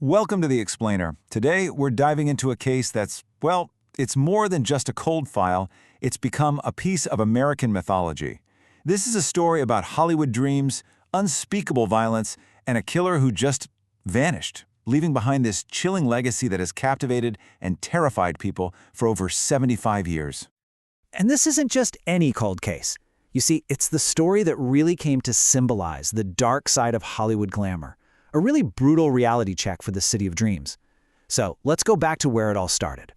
Welcome to The Explainer. Today, we're diving into a case that's, well, it's more than just a cold file. It's become a piece of American mythology. This is a story about Hollywood dreams, unspeakable violence, and a killer who just vanished, leaving behind this chilling legacy that has captivated and terrified people for over 75 years. And this isn't just any cold case. You see, it's the story that really came to symbolize the dark side of Hollywood glamour, a really brutal reality check for the City of Dreams. So let's go back to where it all started.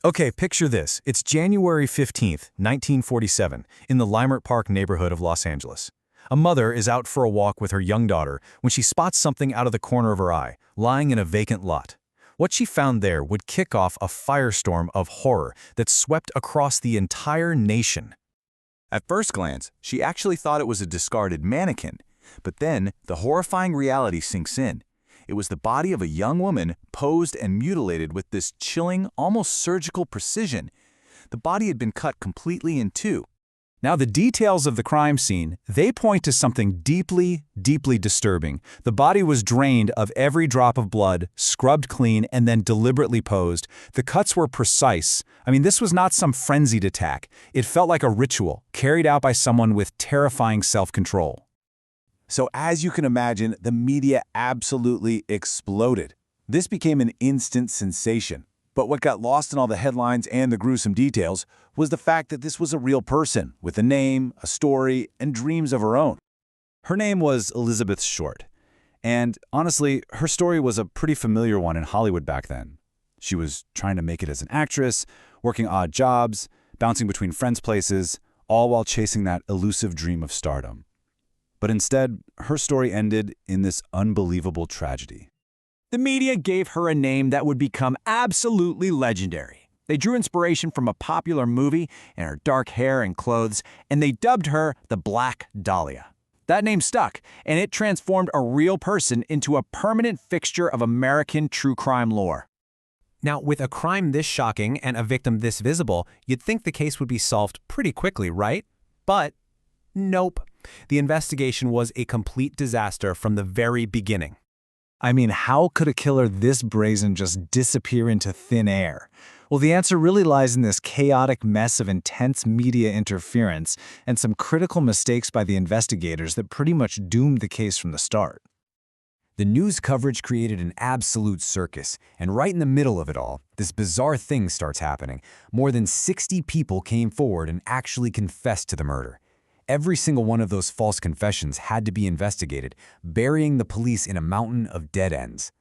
Okay, picture this. It's January 15th, 1947, in the Leimert Park neighborhood of Los Angeles. A mother is out for a walk with her young daughter when she spots something out of the corner of her eye, lying in a vacant lot. What she found there would kick off a firestorm of horror that swept across the entire nation. At first glance, she actually thought it was a discarded mannequin. But then, the horrifying reality sinks in. It was the body of a young woman posed and mutilated with this chilling, almost surgical precision. The body had been cut completely in two. Now, the details of the crime scene, they point to something deeply, deeply disturbing. The body was drained of every drop of blood, scrubbed clean, and then deliberately posed. The cuts were precise. This was not some frenzied attack. It felt like a ritual, carried out by someone with terrifying self-control. So as you can imagine, the media absolutely exploded. This became an instant sensation. But what got lost in all the headlines and the gruesome details was the fact that this was a real person with a name, a story, and dreams of her own. Her name was Elizabeth Short. And honestly, her story was a pretty familiar one in Hollywood back then. She was trying to make it as an actress, working odd jobs, bouncing between friends' places, all while chasing that elusive dream of stardom. But instead, her story ended in this unbelievable tragedy. The media gave her a name that would become absolutely legendary. They drew inspiration from a popular movie and her dark hair and clothes, and they dubbed her the Black Dahlia. That name stuck, and it transformed a real person into a permanent fixture of American true crime lore. Now, with a crime this shocking and a victim this visible, you'd think the case would be solved pretty quickly, right? But nope. The investigation was a complete disaster from the very beginning. How could a killer this brazen just disappear into thin air? Well, the answer really lies in this chaotic mess of intense media interference and some critical mistakes by the investigators that pretty much doomed the case from the start. The news coverage created an absolute circus, and right in the middle of it all, this bizarre thing starts happening. More than 60 people came forward and actually confessed to the murder. Every single one of those false confessions had to be investigated, burying the police in a mountain of dead ends.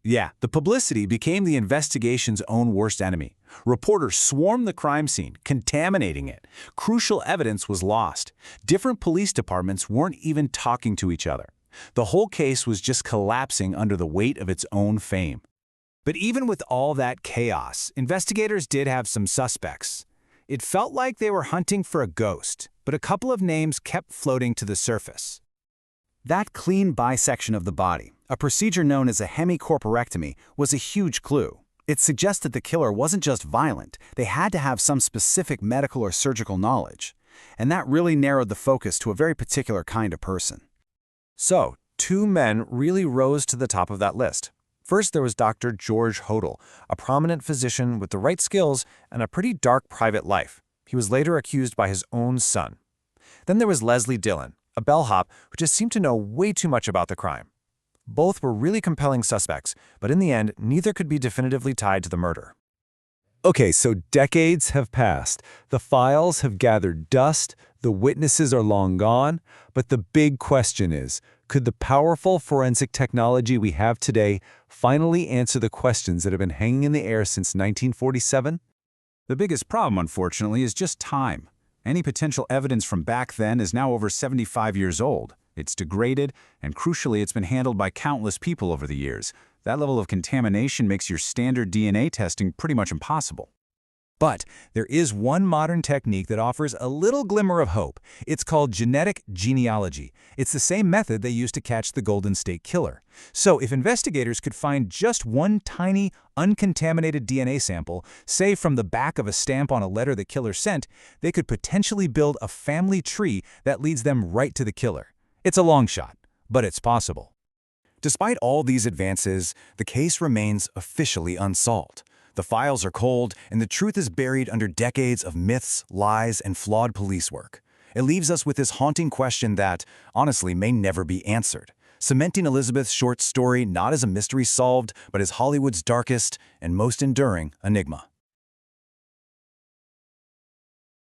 Yeah, the publicity became the investigation's own worst enemy. Reporters swarmed the crime scene, contaminating it. Crucial evidence was lost. Different police departments weren't even talking to each other. The whole case was just collapsing under the weight of its own fame. But even with all that chaos, investigators did have some suspects. It felt like they were hunting for a ghost, but a couple of names kept floating to the surface. That clean bisection of the body, a procedure known as a hemicorporectomy, was a huge clue. It suggested the killer wasn't just violent, they had to have some specific medical or surgical knowledge. And that really narrowed the focus to a very particular kind of person. So, two men really rose to the top of that list. First, there was Dr. George Hodel, a prominent physician with the right skills and a pretty dark private life. He was later accused by his own son. Then there was Leslie Dillon, a bellhop who just seemed to know way too much about the crime. Both were really compelling suspects, but in the end, neither could be definitively tied to the murder. Okay, so decades have passed. The files have gathered dust, the witnesses are long gone, but the big question is, could the powerful forensic technology we have today finally answer the questions that have been hanging in the air since 1947? The biggest problem, unfortunately, is just time. Any potential evidence from back then is now over 75 years old. It's degraded, and crucially, it's been handled by countless people over the years. That level of contamination makes your standard DNA testing pretty much impossible. But there is one modern technique that offers a little glimmer of hope. It's called genetic genealogy. It's the same method they used to catch the Golden State Killer. So if investigators could find just one tiny, uncontaminated DNA sample, say from the back of a stamp on a letter the killer sent, they could potentially build a family tree that leads them right to the killer. It's a long shot, but it's possible. Despite all these advances, the case remains officially unsolved. The files are cold, and the truth is buried under decades of myths, lies, and flawed police work. It leaves us with this haunting question that, honestly, may never be answered, cementing Elizabeth Short's story not as a mystery solved, but as Hollywood's darkest and most enduring enigma.